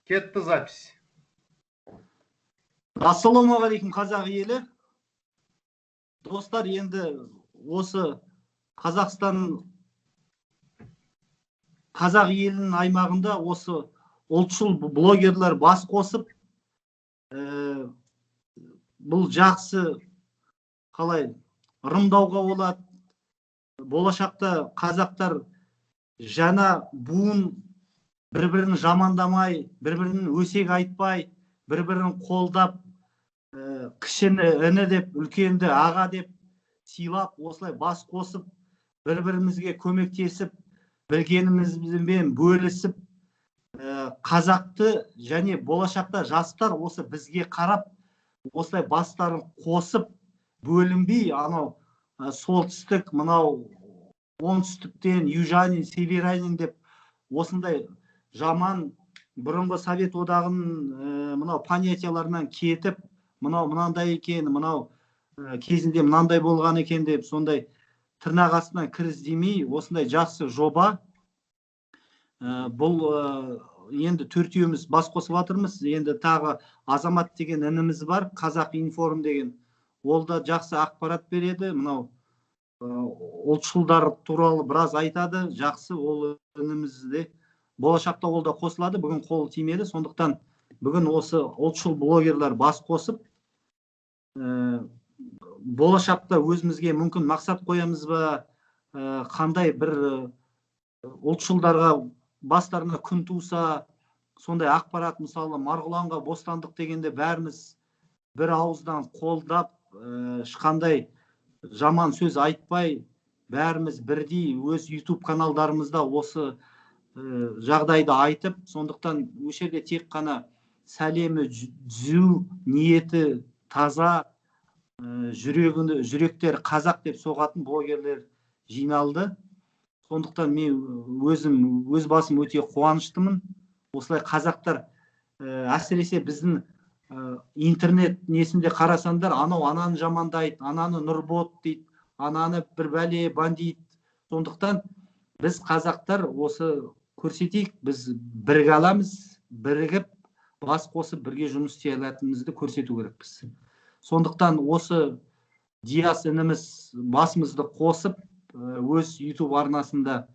Кетті запись. Ассалаумағалейкум қазақ елі. Достар, енді осы Қазақстан қазақ елінің аймағында осы ұлтшыл блогерлер бас қосып, бұл жақсы қалай ырымдауға болады. Болашақта қазақтар жаңа буын бір-бірін жамандамай, бір-бірін өсек айтпай, бір-бірін қолдап, кішіні іні деп, үлкенді аға деп сыйлап, осылай бас қосып, бір-бірімізге көмектесіп, білгенімізбен бөлісіп, қазақты және болашақта жастар осы бізге қарап, осылай бастарын қосып, бөлінбей, анау солтүстік, мынау оңтүстіктен, южанин, северянин деп осындай жаман бұрынғы Совет одағының мынау понятияларынан кетіп, мынау мынандай екен, мынау кезінде мынандай болған екен деп, сондай тырнақ астынан кір іздемей, осындай жақсы жоба. Бұл енді төртеуміз бас қосып жатырмыз. Енді тағы Азамат деген ініміз бар, Қазақ информ деген. Ол да жақсы ақпарат береді. Мынау ұлтшылдар туралы біраз айтады. Жақсы, ол інімізде. Болашақта ол да қосылады. Бүгін қолы тимеді. Сондықтан бүгін осы ұлтшыл блогерлер бас қосып, болашақта өзімізге мүмкін мақсат қоямыз ба, қандай бір ұлтшылдарға бастарына күн туса, сондай ақпарат, мысалы Марғұланға бостандық дегенде бәріміз бір ауыздан қолдап, ешқандай жаман сөз айтпай, бәріміз бірдей өз YouTube каналдарымызда осы жағдайды айтып, сондықтан осы жерде тек қана сәлемі түзу, ниеті таза, жүректер қазақ деп соғатын блогерлер жиналды. Сондықтан мен өз басым өте қуаныштымын. Осылай қазақтар, әсіресе біздің интернет несінде қарасандар, анау ананы жамандайды, ананы нұрбот дейді, ананы бір бәле бандит. Сондықтан біз қазақтар осы көрсетейік, біз бірге аламыз, бірігіп, бас қосып, бірге жұмыс істей алатынымызды көрсету керекпіз. Сондықтан осы Диас ініміз басымызды қосып, өз YouTube арнасында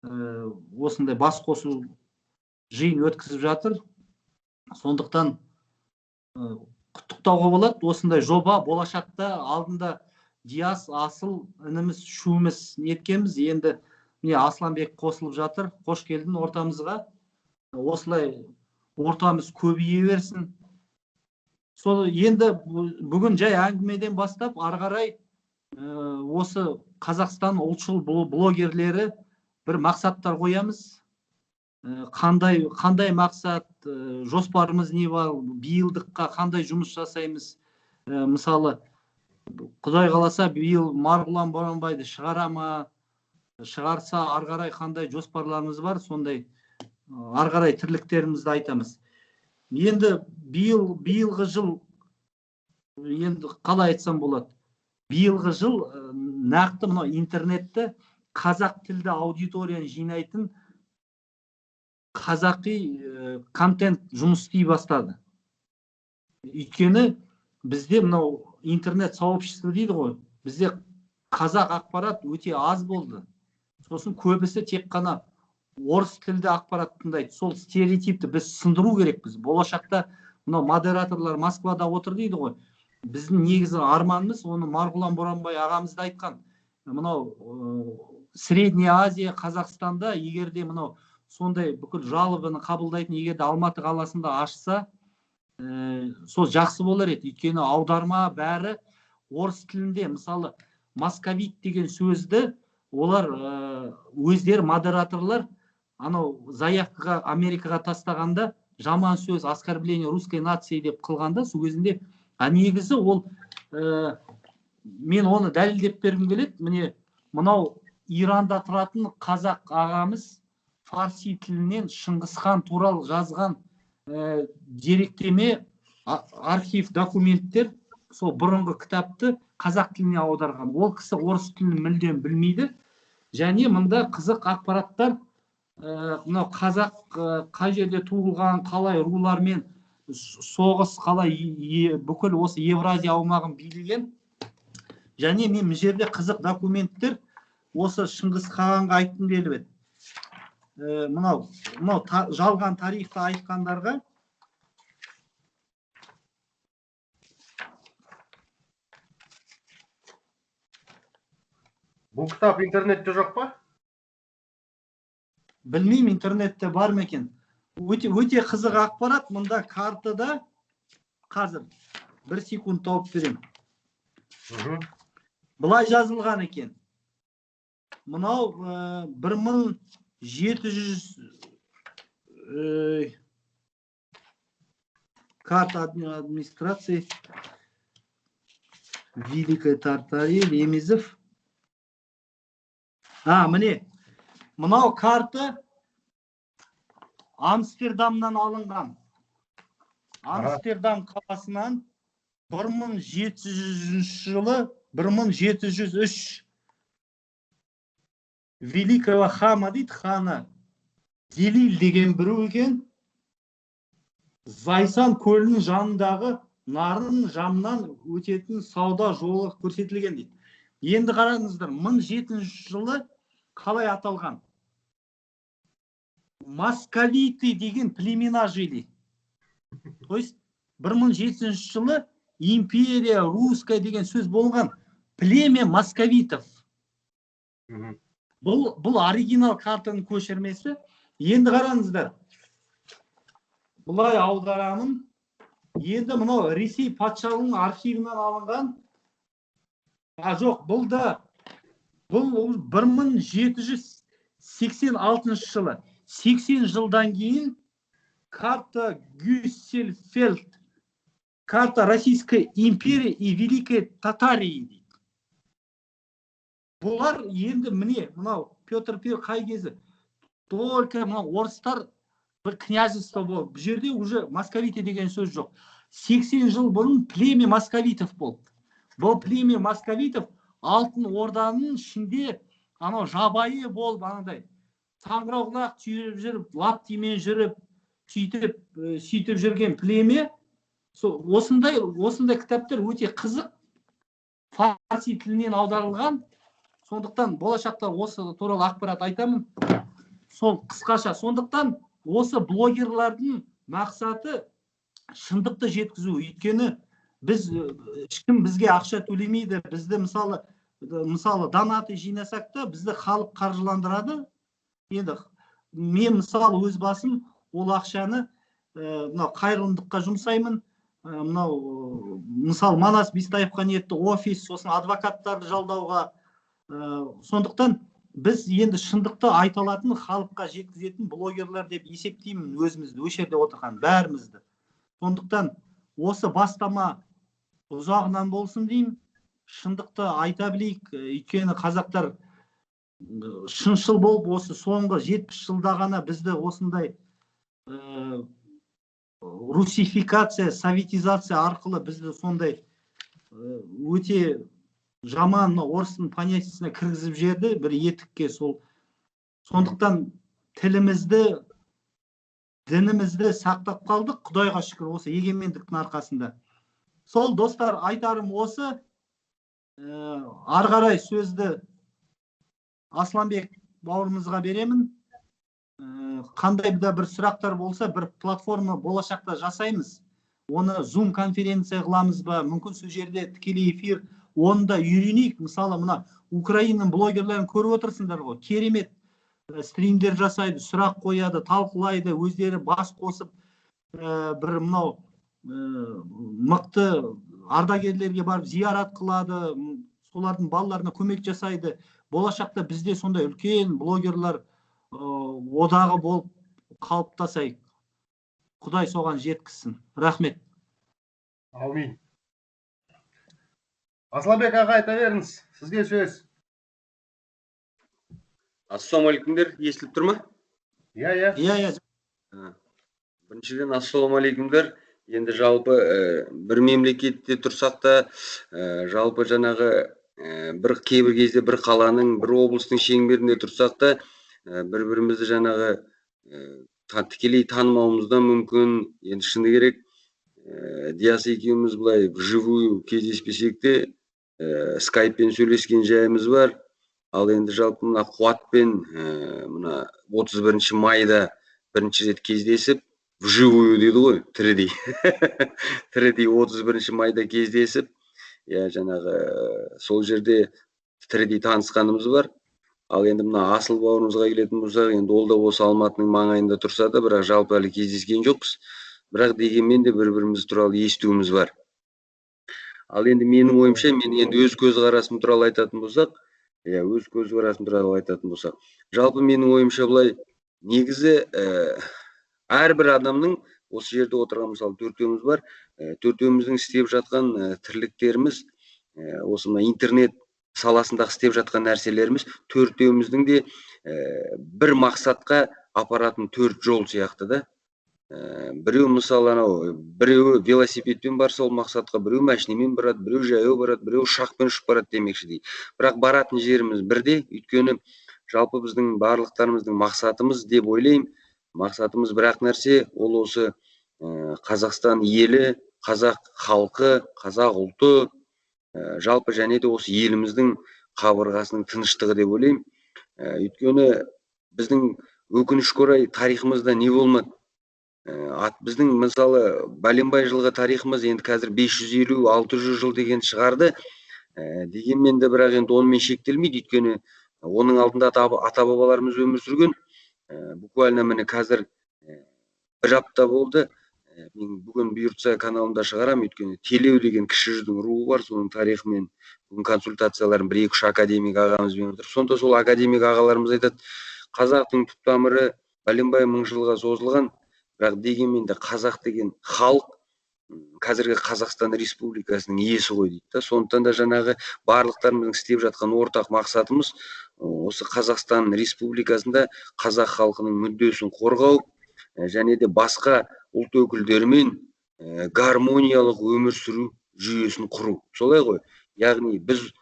осындай бас қосу жиын өткізіп жатыр. Сондықтан құттықтауға болады. Осындай жоба болашақта алдында Диас асыл ініміз, шуымыз неткенбіз. Енді міне Асланбек қосылып жатыр. Қош келдің ортамызға. Осылай ортамыз көбейе берсін. Сол енді бүгін жай әңгімеден бастап, ары қарай осы Қазақстан ұлтшыл блогерлері бір мақсаттар қоямыз. Қандай мақсат, жоспарымыз не бар, биылдыққа қандай жұмыс жасаймыз. Мысалы, Құдай қаласа, биыл Марғұлан Боранбайды шығара ма, шығарса, ары қарай қандай жоспарларымыз бар, сондай ары қарай тірліктерімізді айтамыз. Енді биылғы жыл, енді қалай айтсам болады, биылғы жыл нақты мынау интернетті қазақ тілді аудиторияны жинайтын қазақи контент жұмыс істей бастады. Өйткені бізде мынау интернет сообщество дейді ғой, бізде қазақ ақпарат өте аз болды. Сосын көбісі тек қана орыс тілді ақпарат тыңдайды. Сол стереотипті біз сындыру керекпіз. Болашақта мынау модераторлар Москвада отыр дейді ғой. Біздің негізі арманымыз, оны Марғұлан Боранбай ағамыз да айтқан. Мынау Средняя Азия, Қазақстанда егерде мынау сондай бүкіл жалобаны қабылдайтын егерде Алматы қаласында ашса, сол жақсы болар еді. Өйткені аударма бәрі орыс тілінде. Мысалы, московит деген сөзді олар өздері модераторлар анау заявкаға Америкаға тастағанда жаман сөз, оскорбление русской нации деп қылғанда, сол кезінде негізі ол мен оны дәлелдеп бергім келеді. Міне мынау Иранда тұратын қазақ ағамыз фарси тілінен Шыңғысхан туралы жазған деректеме, архив документтер, сол бұрынғы кітапты қазақ тіліне аударған. Ол кісі орыс тілін мүлдем білмейді. Және мұнда қызық ақпараттар мынау қазақ қай жерде туылған, қалай рулармен соғыс, қалай бүкіл осы Евразия аумағын билеген. Және мен бұл жерде қызық документтер осы Шыңғыс Қағанға айтқым келіп еді. Мынау жалған тарихты айтқандарға бұл кітап интернетте жоқ па? Білмеймін, интернетте бар ма екен. Өте қызық ақпарат. Мұнда картада қазір 1 секунд тауып берем. Бұлай жазылған екен. Мынау 1700 карта администрации Великой Тартарии, Лемезов. Міне. Мынау карта Амстердамнан алынған. Амстердам қаласынан 1700 жылы 1703 Великого хама дейді, ханы Делил деген біреу екен. Зайсан көлінің жанындағы нарын жамнан өтетін сауда жолы көрсетілген дейді. Енді қараңыздар, 1700 жылы қалай аталған? Московиты деген племена жили. То есть 1700 жылы империя русская деген сөз болған. Племя московитов. Бұл оригинал картаның көшірмесі. Енді қараңыздар. Бұлай аударамын. Енді мынау Ресей патшалығының архивінен алынған. Жоқ, бұл 1786 жылы. 80 жылдан кейін карта Гюссельфельд, карта Российской империи и Великой Татарии дейді. Бұлар енді міне, мынау Петр I қай кезі? Только мынау орыстар бір княжество болды. Бұл жерде уже московиты деген сөз жоқ. 80 жыл бұрын племя московитов болды. Бұл племя московитов алтын орданың ішінде анау жабайы болып анандай саңырауқұлақ түйіп жүріп, лаптимен жүріп, сөйтіп жүрген племе. Осындай кітаптар өте қызық, фарси тілінен аударылған. Сондықтан болашақта осы туралы ақпарат айтамын. Сол қысқаша. Сондықтан осы блогерлардың мақсаты шындықты жеткізу. Өйткені ешкім бізге ақша төлемейді. Бізді мысалы донаты жинасақ та бізді халық қаржыландырады. Енді мен мысалы өз басым ол ақшаны қайырымдылыққа жұмсаймын. Мысалы Манас Бестаевқа ниетті офис, сосын адвокаттарды жалдауға. Сондықтан біз енді шындықты айта алатын, халыққа жеткізетін блогерлер деп есептеймін өзімізді, осы жерде отырған бәрімізді. Сондықтан осы бастама ұзағынан болсын деймін, шындықты айта білейік. Өйткені қазақтар шыншыл болып, осы соңғы 70 жылда ғана бізді осындай русификация, советизация арқылы бізді сондай өте жаман орыстың понятиясына кіргізіп жерді бір етікке. Сондықтан тілімізді, дінімізді сақтап қалдық, Құдайға шүкір, осы егемендіктің арқасында. Сол достар, айтарым осы. Ары қарай сөзді Асланбек бауырымызға беремін. Қандай да бір сұрақтар болса, бір платформа болашақта жасаймыз. Оны Zoom конференция қыламыз ба, мүмкін сол жерде тікелей эфир, оны да үйренейік. Мысалы, мына Украинаның блогерлерін көріп отырсыңдар ғой, керемет стримдер жасайды, сұрақ қояды, талқылайды, өздері бас қосып, бір мынау мықты ардагерлерге барып зиярат қылады, солардың балаларына көмек жасайды. Болашақта бізде сондай үлкен блогерлар одағы болып қалыптасайық. Құдай соған жеткізсін. Рахмет. Аумин. Асланбек аға, айта беріңіз, сізге сөз. Ассалаумалейкумдер, естіліп тұр ма? Иә. Біріншіден, ассалаумалейкумдер. Енді жалпы бір мемлекетте тұрсақ та, жалпы жаңағы бір кейбір кезде бір қаланың, бір облыстың шеңберінде тұрсақ та, бір-бірімізді жаңағы тікелей танымауымыз да мүмкін. Енді шыны керек, Диас екеуміз былай вживую кездеспесек те, скайппен сөйлескен жайымыз бар. Ал енді жалпы мына Қуатпен мына 31 майда бірінші рет кездесіп, вживую дейді ғой, тірідей. Тірідей 31 майда кездесіп, жаңағы сол жерде тірідей танысқанымыз бар. Ал енді мына асыл бауырымызға келетін болсақ, енді ол да осы Алматының маңайында тұрса да, бірақ жалпы әлі кездескен жоқпыз. Бірақ дегенмен де бір-біріміз туралы естуіміз бар. Ал енді менің ойымша, мен енді өз көзқарасым туралы айтатын болсақ, жалпы менің ойымша былай, негізі әрбір адамның, осы жерде отырған мысалы төртеуміз бар, төртеуміздің істеп жатқан тірліктеріміз, осы мына интернет саласындағы істеп жатқан нәрселеріміз, төртеуміздің де бір мақсатқа апаратын төрт жол сияқты да. Біреу мысалы анау, біреуі велосипедпен барса ол мақсатқа, біреу машинамен барады, біреу жаяу барады, біреу ұшақпен ұшып барады демекші дейді. Бірақ баратын жеріміз бірде, өйткені жалпы біздің барлықтарымыздың мақсатымыз деп ойлаймын. Мақсатымыз бірақ нәрсе, ол осы Қазақстан елі, қазақ халқы, қазақ ұлты, жалпы және де осы еліміздің қабырғасының тыныштығы деп ойлаймын. Өйткені біздің өкінішке орай тарихымызда не болмады? Біздің мысалы бәленбай жылғы тарихымыз енді қазір 550-600 жыл деген шығарды. Дегенмен де бірақ енді онымен шектелмейді, өйткені оның алдында ата-бабаларымыз өмір сүрген. Буквально міне қазір бір апта болды. Мен бүгін бұйыртса каналымда шығарам, өйткені Телеу деген кіші жүздің руы бар, соның тарихымен бүгін консультацияларын 1-2 академик ағамызбен отыр. Сонда сол академик ағаларымыз айтады, қазақтың түп тамыры бәленбай мың жылға созылған, бірақ дегенмен де қазақ деген халық қазіргі Қазақстан Республикасының иесі ғой дейді. Сондықтан да жаңағы барлықтарымыздың істеп жатқан ортақ мақсатымыз осы Қазақстан Республикасында қазақ халқының мүддесін қорғау және де басқа ұлт өкілдерімен гармониялық өмір сүру жүйесін құру. Солай ғой. Яғни біз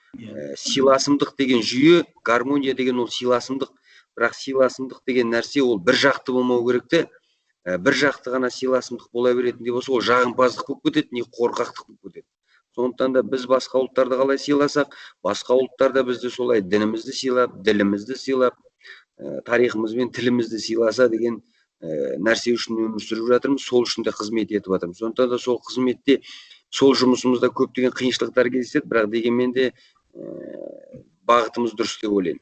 сыйласымдық деген жүйе, гармония деген ол сыйласымдық. Бірақ сыйласымдық деген нәрсе ол бір жақты болмау керек те. Бір жақты ғана сыйласымдық бола беретіндей болса, ол жағымпаздық болып кетеді, не қорқақтық болып кетеді. Сондықтан да біз басқа ұлттарды қалай сыйласақ, басқа ұлттар да бізді солай дінімізді сыйлап, ділімізді сыйлап, тарихымыз бен тілімізді сыйласа деген нәрсе үшін өмір сүріп жатырмыз, сол үшін де қызмет етіп жатырмыз. Сондықтан да сол қызметте, сол жұмысымызда көптеген қиыншылықтар кездеседі, бірақ дегенмен де бағытымыз дұрыс деп ойлаймын.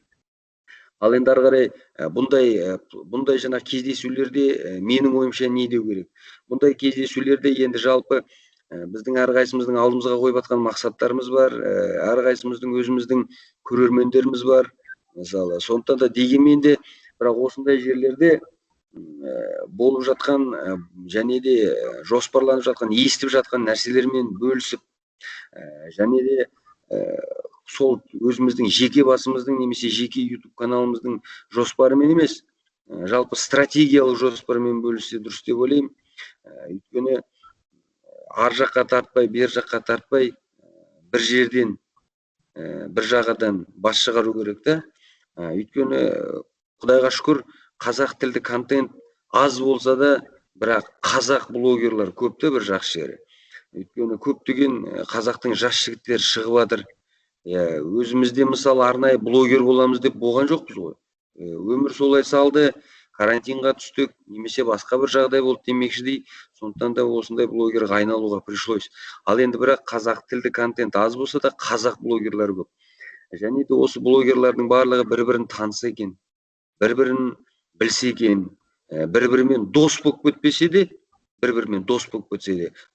Ал енді ары қарай бұндай жаңа кездесулерде менің ойымша не деу керек? Бұндай кездесулерде енді жалпы біздің әрқайсымыздың алдымызға қойып жатқан мақсаттарымыз бар, әрқайсымыздың өзіміздің көрермендеріміз бар. Мысалы, сондықтан да дегенмен де бірақ осындай жерлерде болып жатқан және де жоспарланып жатқан, естіп жатқан нәрселермен бөлісіп, және де сол өзіміздің жеке басымыздың немесе жеке YouTube каналымыздың жоспарымен емес, жалпы стратегиялық жоспармен бөліссе дұрыс деп ойлаймын. Өйткені ар жаққа тартпай, бер жаққа тартпай, бір жерден, бір жағадан бас шығару керек та. Өйткені Құдайға шүкір, қазақ тілді контент аз болса да, бірақ қазақ блогерлар көп те бір жақсы жері. Өйткені көптеген қазақтың жас жігіттері шығып жатыр. Өзімізде мысалы арнайы блогер боламыз деп болған жоқпыз ғой. Өмір солай салды, карантинға түстік, немесе басқа бір жағдай болды демекші дейді. Сондықтан да осындай блогерға айналуға пришлось. Ал енді бірақ қазақ тілді контент аз болса да, қазақ блогерлар көп. Және де осы блогерлардың барлығы бір-бірін таныса екен, бір-бірін білсе екен, бір-бірімен дос болып кетпесе де,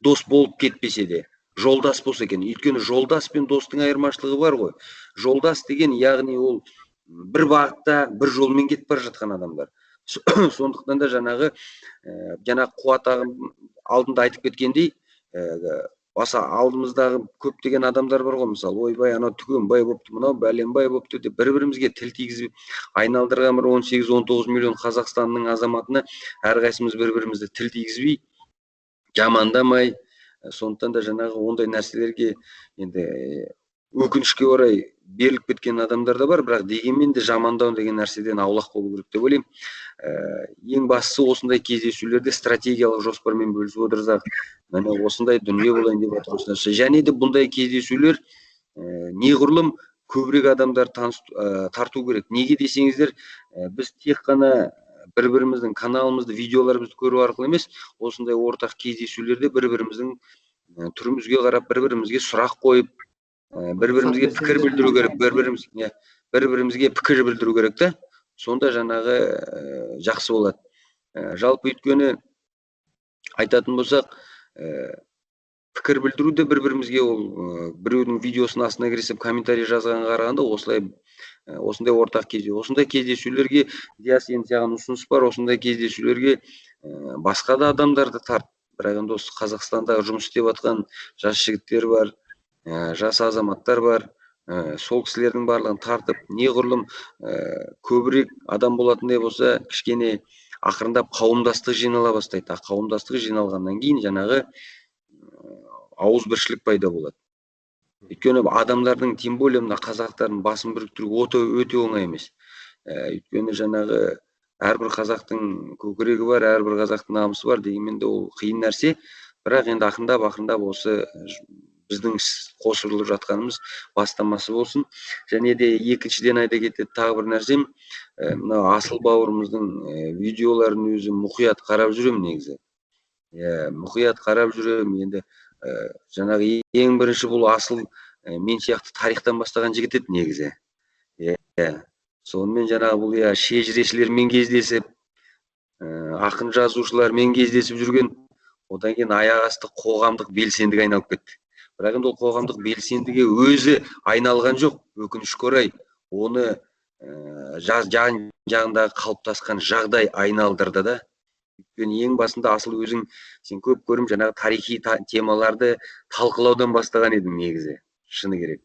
дос болып кетпесе де, жолдас болса екен. Өйткені жолдас пен достың айырмашылығы бар ғой. Жолдас деген, яғни ол бір бағытта, бір жолмен кетіп бара жатқан адамдар. Сондықтан да жаңағы Қуат ағам алдында айтып кеткендей, баса алдымыздағы көптеген адамдар бар ғой, мысалы, ойбай, анау түгенбай болыпты, мынау бәленбай болыпты деп бір-бірімізге тіл тигізіп, айналдырған бір 18-19 миллион Қазақстанның азаматына әрқайсымыз бір-бірімізді тіл тигізбей, жамандамай, сондықтан да жаңағы ондай нәрселерге енді өкінішке орай беріліп кеткен адамдар да бар, бірақ дегенмен де жамандау деген нәрседен аулақ болу керек деп ойлаймын. Ең бастысы осындай кездесулерде стратегиялық жоспармен бөлісіп отырсақ, міне осындай дүние болайын деп отырмыз. Және де бұндай кездесулер неғұрлым көбірек адамдар тарту керек. Неге десеңіздер, біз тек қана бір-біріміздің каналымызды, видеоларымызды көру арқылы емес, осындай ортақ кездесулерде бір-біріміздің түрімізге қарап, бір-бірімізге сұрақ қойып, бір-бірімізге пікір білдіру керек, бір-бірімізге пікір білдіру керек та, сонда жаңағы жақсы болады. Жалпы өйткені айтатын болсақ, пікір білдіруде бір-бірімізге ол біреудің видеосының астына кірісіп комментарий жазғанға қарағанда осындай ортақ осындай кездесулерге Диас, енді саған ұсыныс бар, осындай кездесулерге басқа да адамдарды тарт. Бірақ енді осы Қазақстандағы жұмыс істеп жатқан жас жігіттер бар, жас азаматтар бар, сол кісілердің барлығын тартып, неғұрлым көбірек адам болатындай болса, кішкене ақырындап қауымдастық жинала бастайды. Қауымдастық жиналғаннан кейін жаңағы ауызбіршілік пайда болады. Өйткені адамдардың, тем более мына қазақтардың басын біріктіру өте оңай емес. Өйткені жаңағы әрбір қазақтың көкірегі бар, әрбір қазақтың намысы бар, дегенмен де ол қиын нәрсе. Бірақ енді ақырындап осы біздің қосылып жатқанымыз бастамасы болсын. Және де екіншіден айта кететін тағы бір нәрсем, мына Асыл бауырымыздың видеоларын өзі мұқият қарап жүремін негізі. Мұқият қарап жүремін. Енді жаңағы ең бірінші бұл Асыл мен сияқты тарихтан бастаған жігіт еді негізі. Сонымен жаңағы бұл шежірешілермен кездесіп, ақын жазушылармен кездесіп жүрген, одан кейін аяқ асты қоғамдық белсендіге айналып кетті. Бірақ енді ол қоғамдық белсендіге өзі айналған жоқ, өкінішке орай. Оны жан-жағындағы қалыптасқан жағдай айналдырды да. Өйткені ең басында Асыл өзің, сен көп көрім жаңағы тарихи темаларды талқылаудан бастаған едің негізі, шыны керек.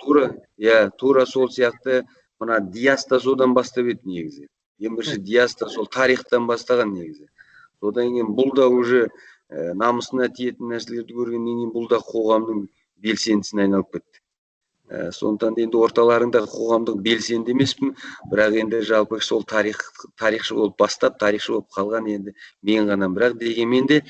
Тура сол сияқты мына Диас та содан бастап еді негізі. Ең бірінші Диас та сол тарихтан бастаған негізі. Содан кейін бұл да уже намысына тиетін нәрселерді көргеннен кейін бұл да қоғамның белсендісіне айналып кетті. Сондықтан енді орталарында қоғамдық белсенді емеспін, бірақ енді жалпы сол тарихшы болып бастап, тарихшы болып қалған енді мен ғана. Бірақ дегенмен де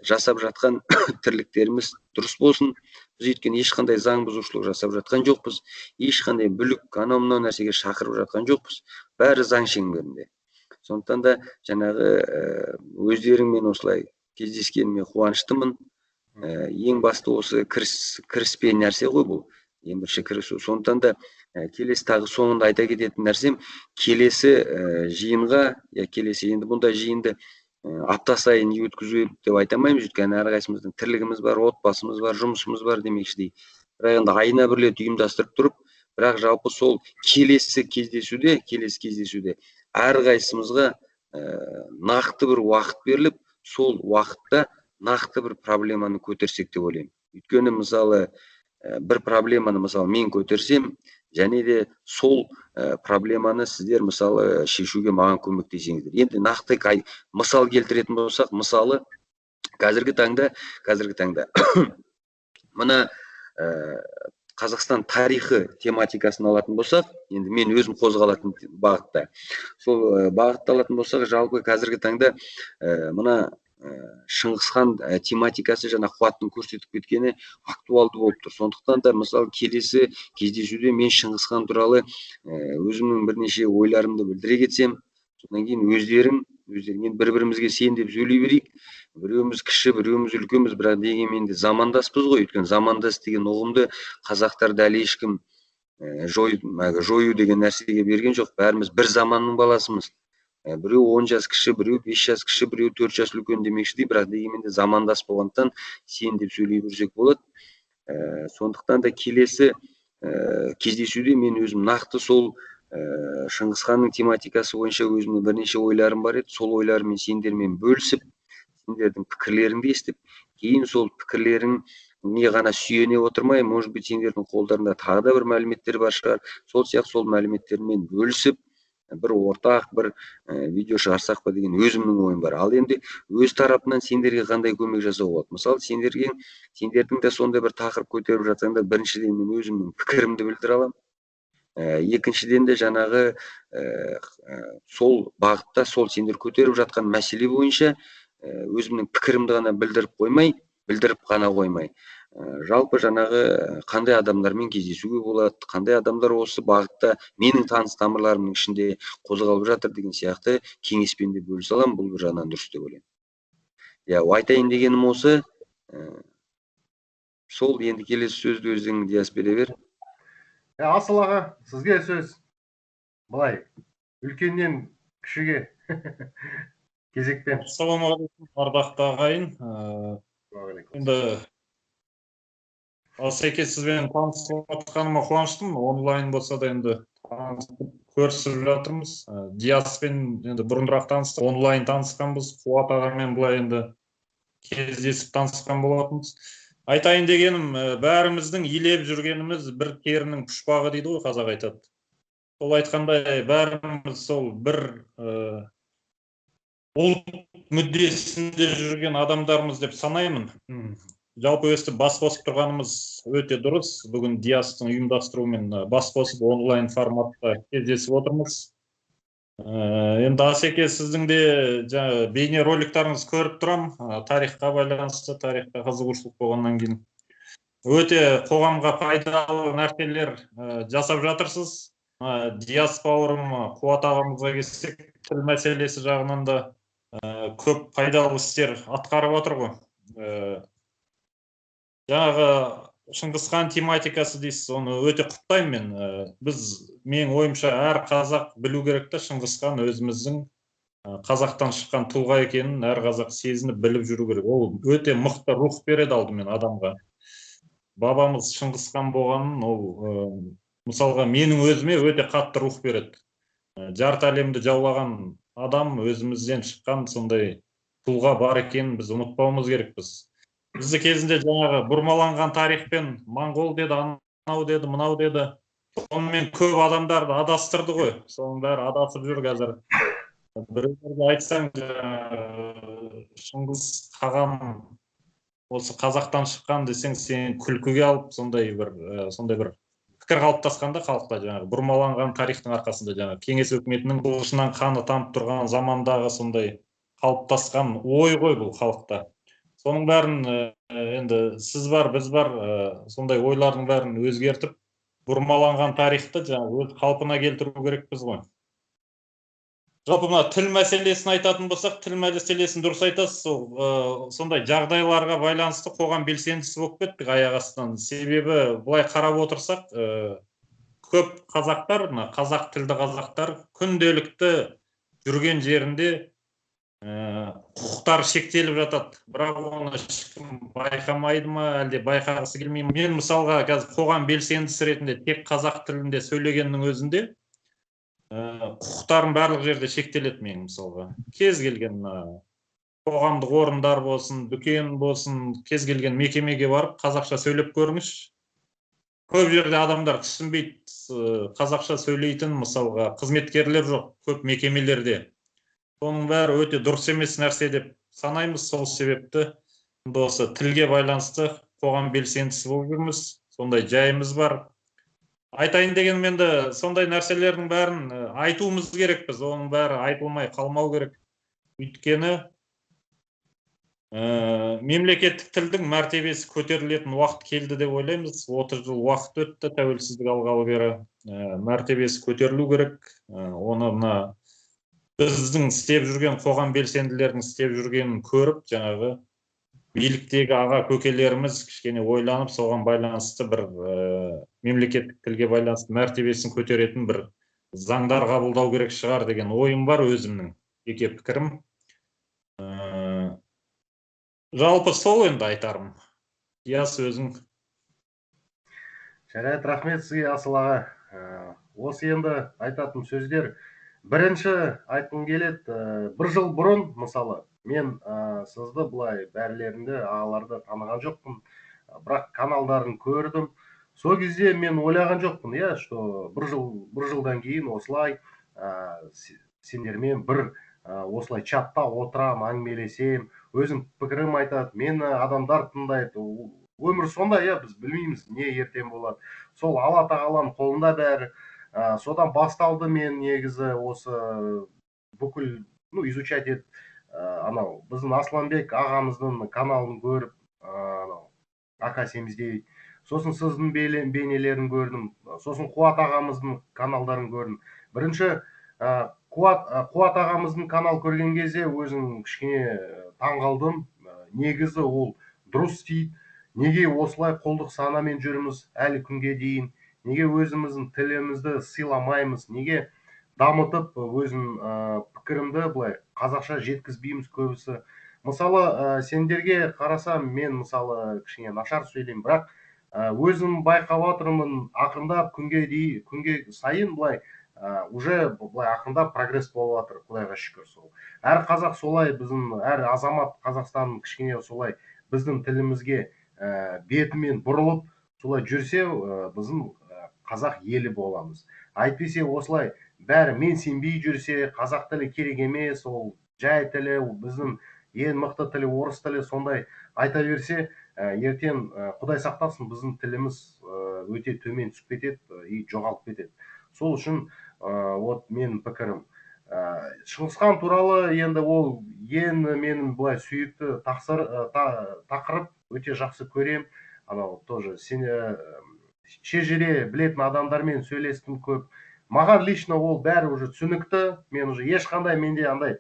жасап жатқан тірліктеріміз дұрыс болсын. Біз өйткені ешқандай заң бұзушылық жасап жатқан жоқпыз, ешқандай бүлік, анау-мынау нәрсеге шақырып жатқан жоқпыз. Бәрі заң шеңберінде. Сондықтан да жаңағы өздеріңмен осылай кездескеніме қуаныштымын. Ең басты осы кіріспе нәрсе ғой бұл. Ең бірінші кірісу. Сондықтан да келесі тағы соңында айта кететін нәрсем, келесі жиынға, енді бұндай жиынды апта сайын өткізу деп айтамаймыз, өйткені әрқайсымыздың тірлігіміз бар, отбасымыз бар, жұмысымыз бар демекшідей. Бірақ енді айына бір рет ұйымдастырып тұрып, бірақ жалпы сол келесі кездесуде әрқайсымызға нақты бір уақыт беріліп, сол уақытта нақты бір проблеманы көтерсек деп ойлаймын. Өйткені мысалы бір проблеманы мысалы мен көтерсем, және де сол проблеманы сіздер мысалы шешуге маған көмектесеңіздер. Енді нақты мысал келтіретін болсақ, мысалы қазіргі таңда мына Қазақстан тарихы тематикасын алатын болсақ, енді мен өзім қозғалатын бағытта. Сол бағытта алатын болсақ, жалпы қазіргі таңда мына Шыңғысхан тематикасы жаңа қуаттың көрсетіп кеткені актуалды болып тұр. Сондықтан да мысалы келесі кездесуде мен Шыңғысхан туралы өзімнің бірнеше ойларымды білдіре кетсем, содан кейін өздеріңен бір-бірімізге сен деп сөйлей берейік. Біреуіміз кіші, біреуіміз үлкенбіз, бірақ дегенмен де замандаспыз ғой. Өйткені замандас деген ұғымды қазақтар дәл ешкім жою деген нәрсеге берген жоқ. Бәріміз бір заманның баласымыз. Біреу 10 жас кіші, біреу 5 жас кіші, біреу 4 жас үлкен демекшідей, бірақ дегенмен де замандас болғандықтан сен деп сөйлей берсек болады. Сондықтан да келесі кездесуде мен өзім нақты сол Шыңғысханның тематикасы бойынша өзімнің бірнеше ойларым бар еді. Сол ойларымен сендермен бөлісіп, сендердің пікірлеріңді естіп, кейін сол пікірлерің не ғана сүйене отырмай, может быть, сендердің қолдарында тағы да бір мәліметтер бар шығар. Сол сияқты сол мәліметтермен бөлісіп, бір ортақ бір видео шығарсақ па деген өзімнің ойым бар. Ал енді өз тарапынан сендерге қандай көмек жасауға болады? Мысалы, сендердің де сондай бір тақырып көтеріп жатсаңдар, біріншіден мен өзімнің пікірімді білдіре аламын. Екіншіден де жаңағы сол бағытта, сол сендер көтеріп жатқан мәселе бойынша өзімнің пікірімді ғана білдіріп қана қоймай, жалпы жаңағы қандай адамдармен кездесуге болады, қандай адамдар осы бағытта менің таныс тамырларымның ішінде қозғалып жатыр деген сияқты кеңеспен де бөлісе аламын. Бұл бір жағынан дұрыс деп ойлаймын. Айтайын дегенім осы. Сол, енді келесі сөзді өзің Диас бере бер. Асыл аға, сізге сөз. Былай, үлкеннен кішіге кезекпен. Ассалаумағалейкум, ардақты ағайын. Енді сәйкес сізбен танысып жатқаныма қуаныштымын. Онлайн болса да енді көрісіп жатырмыз. Диаспен енді бұрынырақ таныстық, онлайн танысқанбыз. Қуат ағамен былай енді кездесіп танысқан болатынбыз. Айтайын дегенім, бәріміздің илеп жүргеніміз бір терінің пұшпағы дейді ғой, қазақ айтады. Сол айтқандай, бәріміз сол бір ұлт мүддесінде жүрген адамдармыз деп санаймын. Жалпы өстіп бас қосып тұрғанымыз өте дұрыс. Бүгін Диастың ұйымдастыруымен бас қосып онлайн форматта кездесіп отырмыз. Енді Асеке, сіздің де бейне роликтарыңыз көріп тұрам. Тарихқа байланысты, тарихқа қызығушылық болғаннан кейін өте қоғамға пайдалы нәрселер жасап жатырсыз. Диас бауырым, Қуат ағамызға келсек, тіл мәселесі жағынан да көп пайдалы істер атқарып отыр ғой. Жаңағы Шыңғысхан тематикасы дейсіз, оны өте құптаймын мен. Менің ойымша әр қазақ білу керек та, Шыңғысхан өзіміздің қазақтан шыққан тұлға екенін әр қазақ сезініп біліп жүру керек. Ол өте мықты рух береді алдымен адамға. Бабамыз Шыңғысхан болғанын, ол мысалға менің өзіме өте қатты рух береді. Жарты әлемді жаулаған адам өзімізден шыққан сондай тұлға бар екенін біз ұмытпауымыз керекпіз. Бізді кезінде жаңағы бұрмаланған тарихпен моңғол деді, анау деді, мынау деді. Сонымен көп адамдарды адастырды ғой. Соның бәрі адасып жүр қазір. Біреулерге айтсаң, Шыңғыс қаған осы қазақтан шыққан десең, сен күлкіге алып, сондай бір пікір қалыптасқанда халықта, жаңағы бұрмаланған тарихтың арқасында, жаңағы кеңес өкіметінің қылышынан қаны тамып тұрған замандағы сондай қалыптасқан ой ғой бұл халықта. Соның бәрін енді сіз бар, біз бар, сондай ойлардың бәрін өзгертіп, бұрмаланған тарихты өз қалпына келтіру керекпіз ғой. Жалпы мына тіл мәселесін айтатын болсақ, тіл мәселесін дұрыс айтасыз, сондай жағдайларға байланысты қоғам белсендісі болып кеттік аяқ астынан. Себебі былай қарап отырсақ, көп қазақтар, қазақ тілді қазақтар күнделікті жүрген жерінде құқықтар шектеліп жатады. Бірақ оны ешкім байқамайды ма, әлде байқағысы келмей ме? Мен мысалға қазір қоғам белсендісі ретінде тек қазақ тілінде сөйлегеннің өзінде құқықтарым барлық жерде шектеледі менің мысалға. Кез келген қоғамдық орындар болсын, дүкен болсын, кез келген мекемеге барып қазақша сөйлеп көріңізші. Көп жерде адамдар түсінбейді қазақша сөйлейтін мысалға қызметкерлер жоқ көп мекемелерде. Соның бәрі өте дұрыс емес нәрсе деп санаймыз. Сол себепті осы тілге байланысты қоғам белсендісі болып жүрміз. Сондай жайымыз бар. Айтайын дегенім, енді сондай нәрселердің бәрін айтуымыз керекпіз. Оның бәрі айтылмай қалмау керек. Өйткені мемлекеттік тілдің мәртебесі көтерілетін уақыт келді деп ойлаймыз. 30 жыл уақыт өтті тәуелсіздік алғалы бері. Мәртебесі көтерілу керек. Оны біздің істеп жүрген қоғам белсенділердің істеп жүргенін көріп, жаңағы биліктегі аға көкелеріміз кішкене ойланып, соған байланысты бір мемлекеттік тілге байланысты мәртебесін көтеретін бір заңдар қабылдау керек шығар деген ойым бар, өзімнің жеке пікірім. Жалпы сол енді айтарым. Диас, өзің. Жарайды, рахмет сізге, Асыл аға. Осы енді айтатын сөздер. Бірінші айтқым келеді, бір жыл бұрын, мысалы, мен сізді бұлай бәрілерінде ағаларды таныған жоқпын, бірақ каналдарын көрдім. Сол кезде мен ойлаған жоқпын, что бір жылдан кейін осылай сендермен бір осылай чатта отырам, әңгімелесем, өзім пікірім айтады, мені адамдар тыңдайды. Өмір сондай, біз білмейміз не ертең болады. Сол Алла тағаланың қолында бәрі. Содан басталды мен негізі осы бүкіл изучать етіп, анау біздің Асланбек ағамыздың каналын көріп, анау АК-79, сосын сіздің бейнелерін көрдім, сосын Қуат ағамыздың каналдарын көрдім. Бірінші Қуат ағамыздың канал көрген кезде өзім кішкене таңғалдым. Негізі ол дұрыс дейді. Неге осылай құлдық санамен жүрміз әлі күнге дейін? Неге өзіміздің тілімізді сыйламаймыз? Неге дамытып өзім пікірімді былай қазақша жеткізбейміз көбісі? Мысалы, сендерге қарасам, мен мысалы кішкене нашар сөйлеймін, бірақ өзім байқап отырмын, ақырындап күнге сайын былай уже былай ақырындап прогресс болып жатыр, Құдайға шүкір. Сол әр қазақ солай, біздің әр азамат Қазақстанның кішкене солай біздің тілімізге бетімен бұрылып солай жүрсе, біздің қазақ елі боламыз. Әйтпесе осылай бәрі мен сенбей жүрсе, қазақ тілі керек емес, ол жай тілі, біздің ең мықты тілі орыс тілі, сондай айта берсе, ертең Құдай сақтасын, біздің тіліміз өте төмен түсіп кетеді и жоғалып кетеді. Сол үшін вот менің пікірім. Шыңғысхан туралы енді ол ең менің былай сүйікті тақырып, өте жақсы көрем. Анау тоже шежіре білетін адамдармен сөйлестім көп. Маған лично ол бәрі уже түсінікті. Мен уже ешқандай менде андай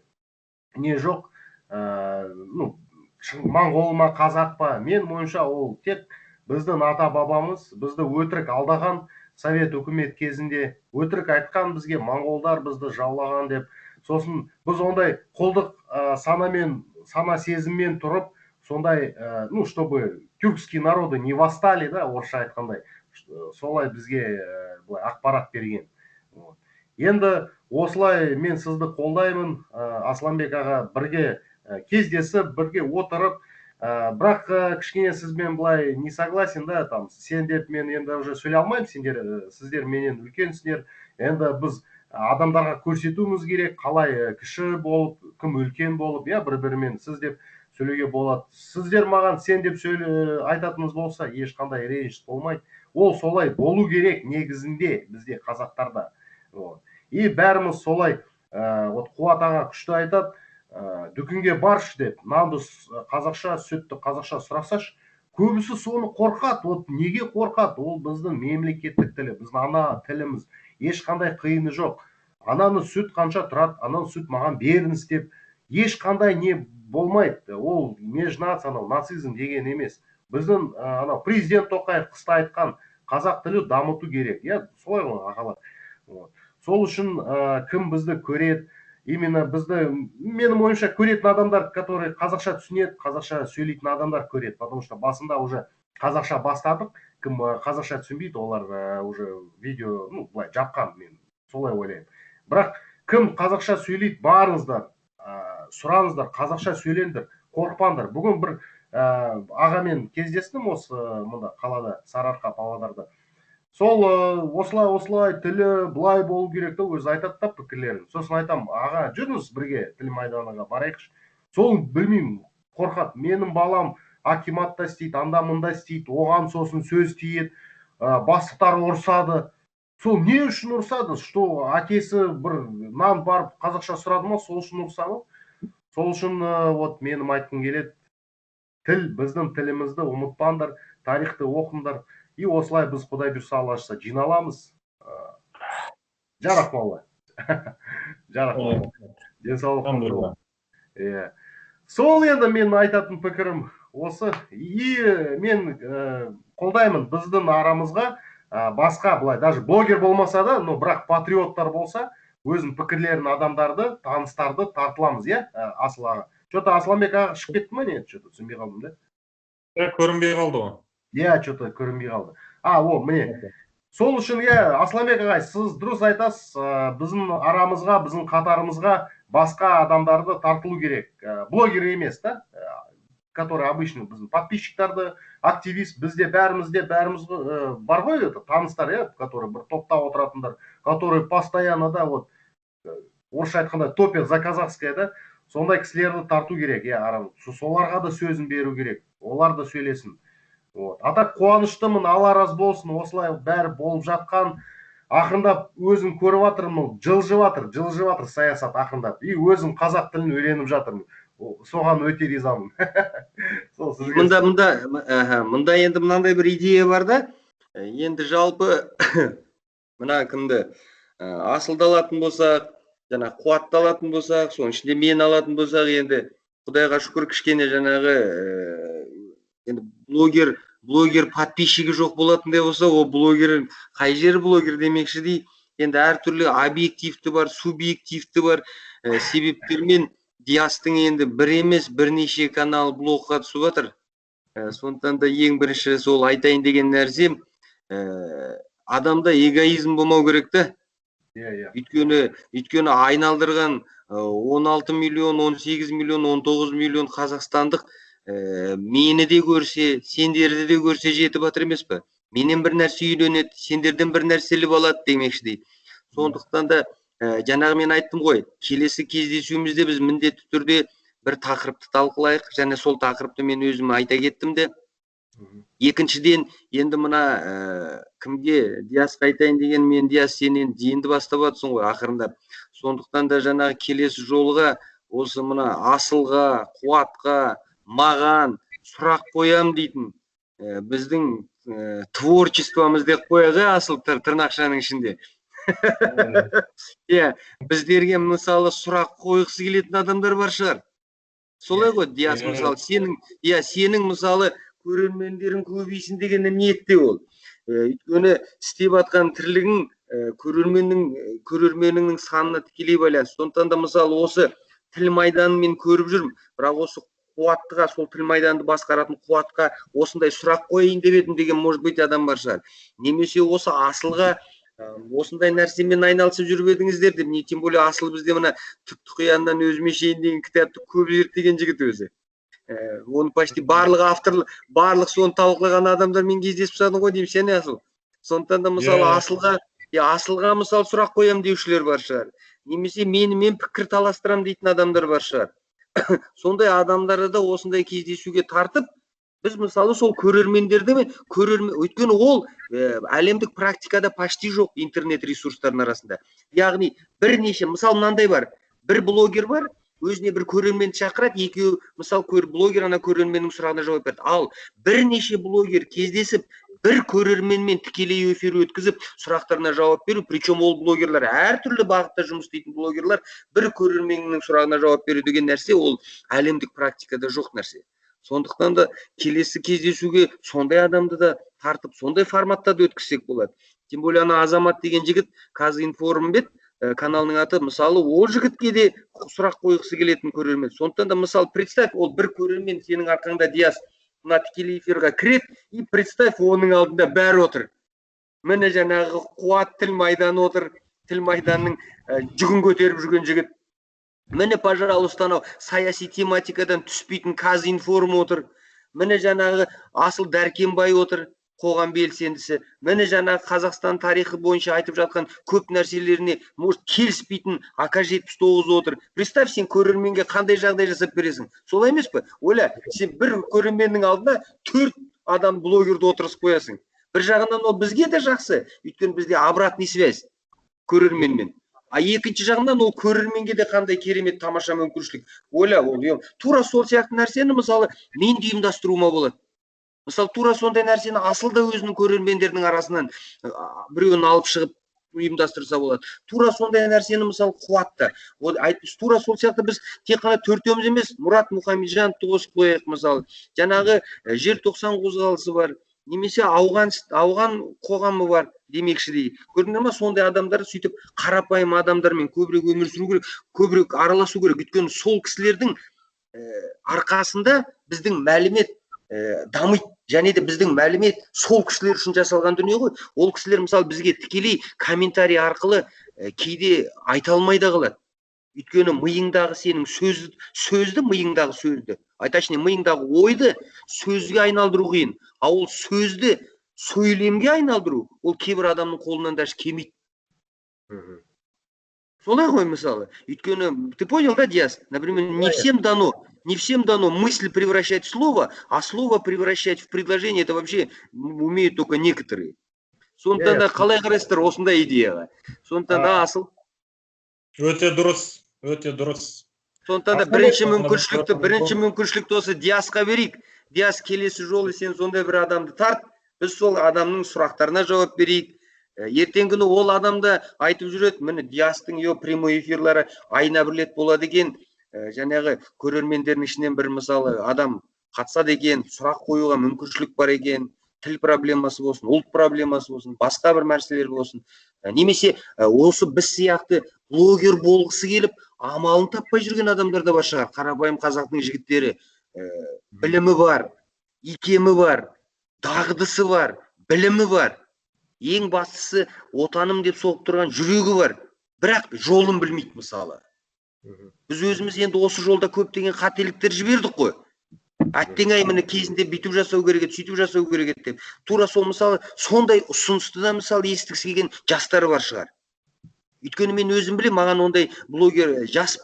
не жоқ. Моңғол ма, қазақ па, мен ойымша ол тек біздің ата бабамыз бізді өтірік алдаған, совет үкімет кезінде өтірік айтқан бізге, моңғолдар бізді жаулаған деп. Сосын біз ондай құлдық сана сезіммен тұрып, сондай, чтобы тюркские народы не восстали, да, орысша айтқандай, солай бізге ақпарат берген. Енді осылай мен сізді қолдаймын, Асланбек аға, бірге кездесіп, бірге отырып, бірақ кішкене сізбен былай не согласен, да, там, сен деп мен енді уже сөйлей алмаймын, сіздер менен үлкенсіңдер, енді біз адамдарға көрсетуіміз керек, қалай кіші болып, кім үлкен болып, бір-бірімен сіз деп сөйлеуге болады. Сіздер маған сен деп айтатыныңыз болса, ешқандай реніш болмайды. Ол солай болу керек негізінде бізде қазақтарда. И бәріміз солай, вот Қуат аға күшті айтады, дүкенге баршы деп, нанды қазақша, сүтті қазақша сұрасашы. Көбісі соны қорқады. Вот неге қорқады? Ол біздің мемлекеттік тілі, біздің ана тіліміз. Ешқандай қиыны жоқ. Ананы сүт қанша тұрады, ананы сүт маған беріңіз деп, ешқандай не болмайды. Ол межнациялық нацизм деген емес. Біздің анау президент Тоқаев қыста айтқан, қазақ тілі дамыту керек. Солай ғой ағалар. Сол үшін кім бізді көреді, именно бізді, менің ойымша, көретін адамдар, которые қазақша түсінеді, қазақша сөйлейтін адамдар көреді. Потому что басында уже қазақша бастадық, кім қазақша түсінбейді, олар уже видео, былай жапқан, мен солай ойлаймын. Бірақ кім қазақша сөйлейді, барыңыздар, сұраңыздар, қазақша сөйлеңдер, қорықпаңдар. Бүгін бір ағамен кездестім осы мұнда қалада, Сарыарқа, Павлодарда. Сол осылай тілі былай болу керек, өзі айтады да пікірлерін. Сосын айтам, аға, жүріңіз бірге тіл майданына барайықшы. Сол білмеймін, қорқады. Менің балам акиматта істейді, анда-мында істейді, оған сосын сөз тиеді, бастықтар ұрсады. Сол не үшін ұрсады? Что әкесі бір нан барып қазақша сұрады ма, сол үшін ұрса ма? Сол үшін вот менің айтқым келеді, тіл, біздің тілімізді ұмытпаңдар, тарихты оқыңдар. И осылай біз Құдай бұйырса Алла жазса жиналамыз. Жарақ молла. Жарақ молла. Денсаулық болсын. Сол енді мен айтатын пікірім осы. И мен қолдаймын біздің арамызға басқа былай, даже блогер болмаса да, но бірақ патриоттар болса, өзінің пікірлерін адамдарды, таныстарды тартыламыз, Асыл аға. Что-то Асланбек аға шығып кетті ма, не? Что-то түсінбей қалдым да. Көрінбей қалды ғой. Что-то көрінбей қалды. Міне. Сол үшін, Асланбек ағай, сіз дұрыс айтасыз, біздің арамызға, біздің қатарымызға басқа адамдарды тартылу керек. Блогер емес, да, который обычно біздің подписчиктарды, активист, бізде бәріміз бар ғой, таныстар, который бір топта отыратындар, который постоянно да, вот, орысша айтқанда топят за казахское да, сондай кісілерді тарту керек, соларға да сөзін беру керек, олар да сөйлесін. Вот. А так қуаныштымын, Алла разы болсын, осылай бәрі болып жатқан, ақырындап өзім көріп жатырмын, жылжып жатыр саясат ақырындап. И өзім қазақ тілін үйреніп жатырмын. Соған өте ризамын. Сол сізге. Мында енді мынандай бір идея бар да, енді жалпы мына кімді асылды алатын болсақ, жаңа қуатты алатын болсақ, соның ішінде мен алатын болсақ, енді құдайға шүкір кішкене жаңағы енді блогер подписчигі жоқ болатындай болса, ол блогер қай жері блогер демекші дей, енді әртүрлі объективті бар, субъективті бар себептермен Диастың енді бір емес бірнеше канал блогқа түсіп жатыр. Сондықтан да ең бірінші сол айтайын деген нәрсем, адамда эгоизм болмау керек та. Өйткені айналдырған 16 миллион, 18 миллион, 19 миллион қазақстандық мені де көрсе, сендерді де көрсе жетіп жатыр емес пе? Менен бір нәрсе үйренеді, сендерден бір нәрсе іліп алады демекші дейді. Сондықтан да жаңағы мен айттым ғой, келесі кездесуімізде біз міндетті түрде бір тақырыпты талқылайық, және сол тақырыпты мен өзім айта кеттім де. Екіншіден, енді мына кімге Диасқа айтайын деген, мен Диас сенен жиынды бастап жатсың ғой ақырындап. Сондықтан да жаңағы келесі жолға осы мына Асылға, Қуатқа, маған сұрақ қоям дейтін біздің творчествомыз деп қояды Асыл тырнақшаның ішінде. Біздерге мысалы сұрақ қойғысы келетін адамдар бар шығар. Солай ғой, Диас мысалы, сенің мысалы көрермендерің көбейсін деген ниетте ол. Өйткені істеп жатқан тірлігің көрерменіңнің санына тікелей байланысты. Сондықтан да мысалы осы тіл майданын мен көріп жүрмін, бірақ осы Қуаттыға, сол тіл майданды басқаратын Қуатқа осындай сұрақ қойайын деп едім деген, может быть, адам бар шығар. Немесе осы Асылға осындай нәрсемен айналысып жүріп едіңіздер деп, не тем более Асыл бізде мына түп-тұқияннан өзіме шейін деген кітапты көп зерттеген жігіт өзі. Оны почти барлық автор, барлық соны талқылаған адамдармен кездесіп жатыр ғой деймін, сен Асыл. Сондықтан да мысалы Асылға мысалы сұрақ қоям деушілер бар шығар. Немесе мен пікір таластырам дейтін адамдар бар шығар. Сондай адамдарды да осындай кездесуге тартып, біз мысалы сол көрермендерді, өйткені ол әлемдік практикада почти жоқ интернет ресурстардың арасында. Яғни бірнеше, мысалы мынандай бар, бір блогер бар, өзіне бір көрерменді шақырады, екеуі мысалы блогер ана көрерменнің сұрағына жауап берді. Ал бірнеше блогер кездесіп, бір көрерменмен тікелей эфир өткізіп, сұрақтарына жауап беру, причем ол блогерлар, әртүрлі бағытта жұмыс істейтін блогерлар, бір көрерменнің сұрағына жауап беру деген нәрсе, ол әлемдік практикада жоқ нәрсе. Сондықтан да келесі кездесуге сондай адамды да тартып, сондай форматта да өткізсек болады. Тем более ана Азамат деген жігіт, Казинформ бет, каналының аты, мысалы, ол жігітке де сұрақ қойғысы келетін көрермен. Сондықтан да мысалы, представь, ол бір көрермен сенің арқаңда Диас мына тікелей эфирға кіреді, и представь, оның алдында бәрі отыр. Міне жаңағы Қуат тіл майданы отыр, тіл майданның жүгін көтеріп жүрген жігіт. Міне, пожалуйста, анау саяси тематикадан түспейтін Казинформ отыр. Міне жаңағы Асыл Дәркембай отыр, қоғам белсендісі. Міне жаңағы Қазақстан тарихы бойынша айтып жатқан көп нәрселеріне может келіспейтін АК-79 отыр. Представь, сен көрерменге қандай жағдай жасап бересің. Солай емес пе? Ойла, сен бір көрерменнің алдына 4 адам блогерді отырғызып қоясың. Бір жағынан ол бізге де жақсы, өйткені бізде обратный связь көрерменмен. А екінші жағынан ол көрерменге де қандай керемет тамаша мүмкіншілік. Ойла, ол тура сол сияқты нәрсені мысалы мен де ұйымдастыруыма болады. Мысалы, тура сондай нәрсені Асыл да өзінің көрермендердің арасынан біреуін алып шығып ұйымдастырса болады. Тура сондай нәрсені мысалы Қуатта. Тура сол сияқты біз тек қана төртеуміз емес, Мұрат Мұхамеджановты қосып қояйық мысалы. Жаңағы Желтоқсан қозғалысы бар, немесе ауған қоғамы бар демекші дей. Көрдіңдер ма, сондай адамдар сөйтіп қарапайым адамдармен көбірек өмір сүру керек, көбірек араласу керек. Өйткені сол кісілердің арқасында біздің мәлімет дамиды, және де біздің мәлімет сол кісілер үшін жасалған дүние ғой. Ол кісілер мысалы бізге тікелей комментарий арқылы кейде айта алмай да қалады. Өйткені миыңдағы сенің сөзді, миыңдағы сөзді, точнее миыңдағы ойды сөзге айналдыру қиын. А ол сөзді сөйлемге айналдыру, ол кейбір адамның қолынан даже келмейді. Солай ғой мысалы. Өйткені, ты понял, да, Диас? Например, не всем дано мысль превращать в слово, а слово превращать в предложение. Это вообще умеют только некоторые. Сондықтан да қалай қарайсыздар осындай идеяға? Сондықтан да асыл. Өте дұрыс, өте дұрыс. Сондықтан да бірінші мүмкіншілікті осы Диасқа берейік. Диас, келесі жолы сен сондай бір адамды тарт, біз сол адамның сұрақтарына жауап берейік. Ертеңгі күні ол адамда айтып жүреді, міне Диастың прямой эфирлары айына бір рет болады екен, жаңағы көрермендердің ішінен бір мысалы адам қатысады екен, сұрақ қоюға мүмкіншілік бар екен, тіл проблемасы болсын, ұлт проблемасы болсын, басқа бір мәселелер болсын. Немесе осы біз сияқты блогер болғысы келіп, амалын таппай жүрген адамдар да бар шығар. Қарапайым қазақтың жігіттері, білімі бар, икемі бар, дағдысы бар, білімі бар. Ең бастысы отаным деп соғып тұрған жүрегі бар, бірақ жолын білмейді мысалы. Біз өзіміз енді осы жолда көптеген қателіктер жібердік қой. Әттең-ай міне кезінде бүйтіп жасау керек еді, сөйтіп жасау керек еді деп. Тура сол мысалы сондай ұсынысты да мысалы естігісі келген жастар бар шығар. Өйткені мен өзім білем, маған ондай блогер, жас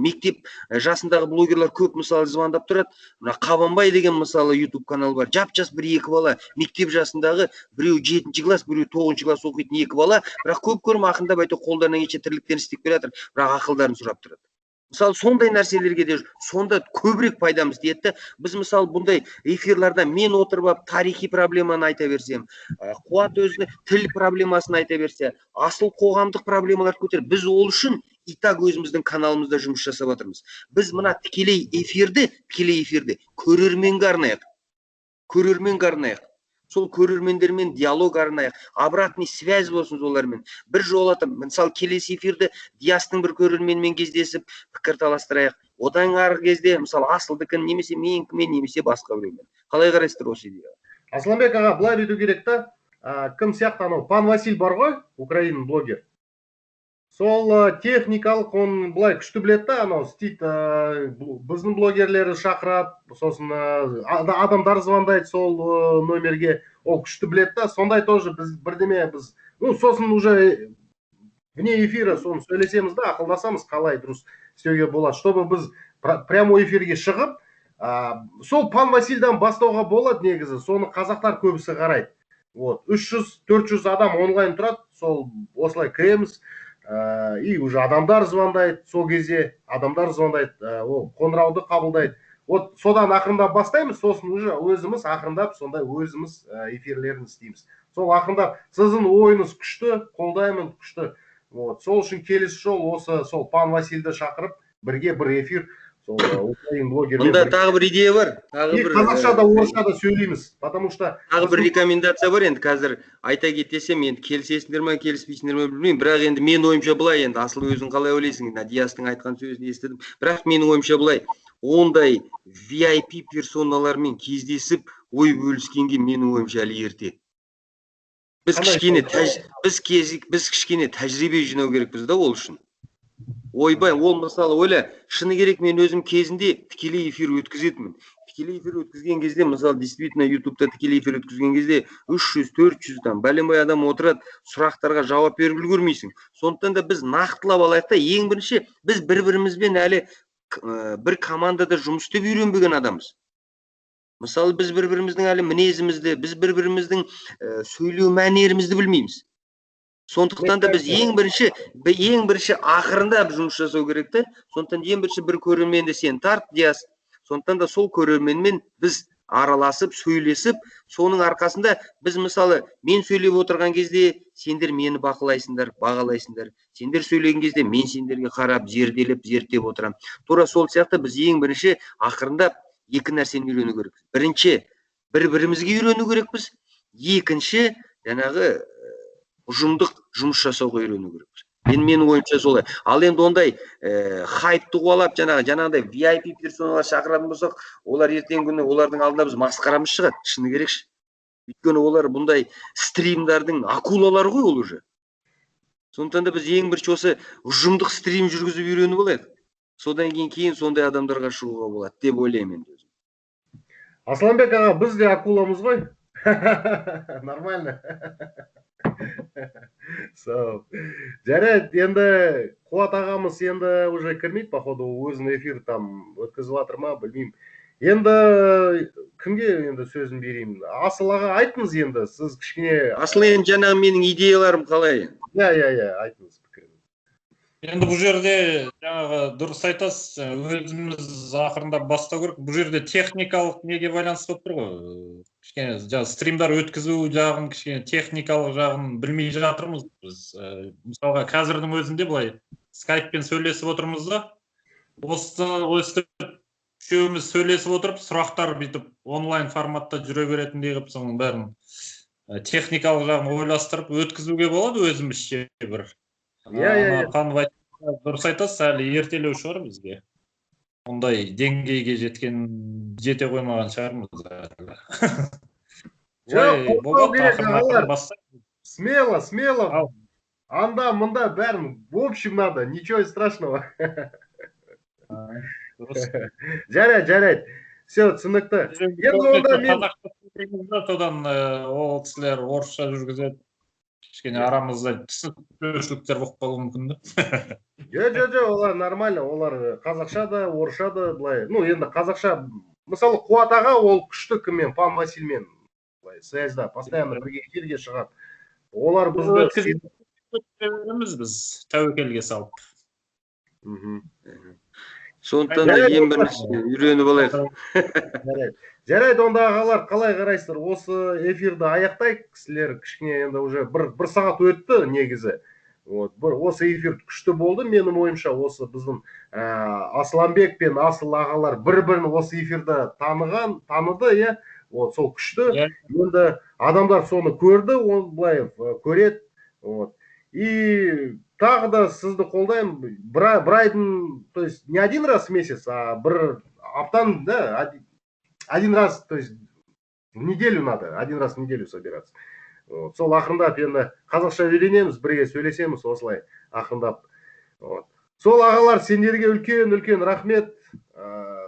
мектеп жасындағы блогерлар көп мысалы звондап тұрады. Мына Қабанбай деген мысалы YouTube канал бар. Жап-жас бір-екі бала, мектеп жасындағы, біреу 7-ші класс, біреу 9-ші класс оқитын екі бала, бірақ көп көрім ақындап айтып қолдарынан келгенше тірліктерін істеп келе жатыр, бірақ ақылдарын сұрап тұрады. Мысалы сондай нәрселерге де сонда көбірек пайдамыз тиеді. Біз мысалы бұндай эфирларда мен отырып тарихи проблеманы айта берсем, Қуат өзіне тіл проблемасын айта берсе, асыл қоғамдық проблемалар көтер. Біз ол үшін и так өзіміздің каналымызда жұмыс жасап жатырмыз. Біз мына тікелей эфирді көрерменге арнайық. Сол көрермендермен диалог арнайық, обратный связь болсын солармен. Бір жолатып, мысалы келесі эфирді Диастың бір көрерменмен кездесіп, пікір таластырайық. Одан арғы кезде, мысалы Асылдыкін, немесе менікімен, немесе басқа біреумен. Қалай қарайсыздар осы идеяға? Асланбек аға, былай бүйту керек та. Кім сияқты анау Пан Василь бар ғой, Украин блогер. Сол техникалық он былай күшті біледі да, анау істейді, біздің блогерлерді шақырады, сосын адамдар звондайды сол номерге, ол күшті біледі да, сондай тоже біз бірдеме біз, сосын уже вне эфира соны сөйлесеміз да, ақылдасамыз қалай дұрыс істеуге болады, чтобы біз прямой эфирге шығып, сол Пан Васильдан бастауға болады негізі, соны қазақтар көбісі қарайды. Вот, 300-400 адам онлайн тұрады, сол осылай кіреміз. И уже адамдар звондайды, сол кезде адамдар звондайды, ол қоңырауды қабылдайды. Вот содан ақырындап бастаймыз, сосын уже өзіміз ақырындап сондай өзіміз эфирлерін істейміз. Сол ақырындап сіздің ойыңыз күшті, қолдаймын күшті. Вот, сол үшін келесі жол осы сол Пан Васильді шақырып, бірге бір эфир Мұнда тағы бір идея бар. Қазақша да орысша да сөйлейміз, потому что тағы бір рекомендация бар. Енді қазір айта кетесем, енді келісесіңдер ме, келіспейсіңдер ме білмеймін, бірақ енді мен ойымша былай, енді Асыл өзің қалай ойлайсың? Диастың айтқан сөзін естідім, бірақ менің ойымша былай, ондай VIP персоналармен кездесіп ой бөліскенге менің ойымша әлі ерте. Біз кішкене тәжірибе жинау керекпіз да ол үшін. Ойбай, ол мысалы ойла, шыны керек мен өзім кезінде тікелей эфир өткізетінмін. Тікелей эфир өткізген кезде, мысалы, действительно ютубта тікелей эфир өткізген кезде 300-400-дан бәленбай адам отырады, сұрақтарға жауап беріп үлгермейсің. Сондықтан да біз нақтылап алайық та, ең бірінші біз бір-бірімізбен әлі бір командада жұмыс істеп үйренбеген адамбыз. Мысалы, біз бір-біріміздің әлі мінезімізді, біз бір-біріміздің сөйлеу мәнерімізді білмейміз. Сондықтан да біз ең бірінші ақырында жұмыс жасау керек те. Сондықтан ең бірінші бір көрерменді сен тарт, Диас. Сондықтан да сол көрерменмен біз араласып, сөйлесіп, соның арқасында біз мысалы мен сөйлеп отырған кезде сендер мені бақылайсыңдар, бағалайсыңдар. Сендер сөйлеген кезде мен сендерге қарап, зерделеп, зерттеп отырам. Тура сол сияқты біз ең бірінші ақырында екі нәрсені үйрену керекпіз. Бірінші, бір-бірімізге үйрену керекпіз. Екінші, жаңағы ұжымдық жұмыс жасауға үйрену керекпіз. Менің ойымша солай. Ал енді ондай хайпты қуалап, жаңағыдай VIP персоналар шақыратын болсақ, олар ертең күні олардың алдында біз масқарамыз шығады, шыны керекші. Өйткені олар бұндай стримдардың акулалары ғой ол уже. Сондықтан да біз ең бірінші осы ұжымдық стрим жүргізіп үйреніп алайық. Содан кейін сондай адамдарға шығуға болады деп ойлаймын енді өзім. Асланбек аға, біз де акуламыз ғой. Нормально. Сау. Жарайды, енді Қуат ағамыз енді уже кірмейді, походу, өзінің эфир там өткізіп жатыр ма, білмеймін. Енді кімге енді сөзін берейін? Асыл аға айтыңыз енді, сіз кішкене... Асыл енді жаңағы менің идеяларым қалай? Иә, айтыңыз пікіріңізді. Енді бұл жерде жаңағы дұрыс айтасыз, өзіміз ақырындап бастау керек. Бұл жерде техникалық неге байланысты болып тұр ғой. Кішкене жаңағы стримдар өткізу жағын, кішкене техникалық жағын білмей жатырмыз біз. Мысалға қазірдің өзінде былай скайппен сөйлесіп отырмыз да, осы үшеуміз сөйлесіп отырып, сұрақтар бүйтіп онлайн форматта жүре беретіндей қылып, соның бәрін техникалық жағын ойластырып өткізуге болады өзімізше бір. Иә. Дұрыс айтасыз, әлі ертелеу шығар бізге. Ондай деңгейге жете қоймаған шығармыз әлі. Смело. Анда мында бәрін в общем надо, ничего страшного. Жарайды. Все, түсінікті. Енді онда мен... Содан ол кісілер орысша жүргізеді. Кішкене арамызда түсініксіздіктер болып қалуы мүмкін да. Жоқ, олар нормально, олар қазақша да, орысша да былай. Ну, енді қазақша, мысалы Қуат аға ол күшті кіммен, Пан Васильмен связьда, постоянно бірге эфирге шығады. Олар бізді біз тәуекелге салып. Сондықтан да ең бірінші үйреніп алайық. Жарайды, онда ағалар қалай қарайсыздар? Осы эфирді аяқтайық, кісілер кішкене енді уже бір сағат өтті негізі. Осы эфир күшті болды, менің ойымша. Осы біздің Асланбек пен Асыл ағалар бір-бірін осы эфирді таныды, иә. Сол күшті. Енді адамдар соны көрді, оны былай көреді. И тағы да сізді қолдаймын. Бір айдың, то есть не один раз в месяц, а бір аптан, да, один раз, то есть в неделю надо, один раз в неделю собираться. Сол ақырындап енді қазақша үйренеміз, бірге сөйлесеміз осылай ақырындап. Сол ағалар, сендерге үлкен рахмет.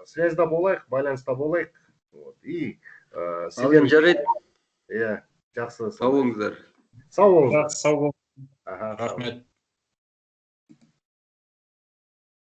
Связьда болайық, байланыста болайық. И жарайды. Иә, жақсы. Сау болыңыздар. Сау болыңыздар. Сау болыңыздар. Рахмет.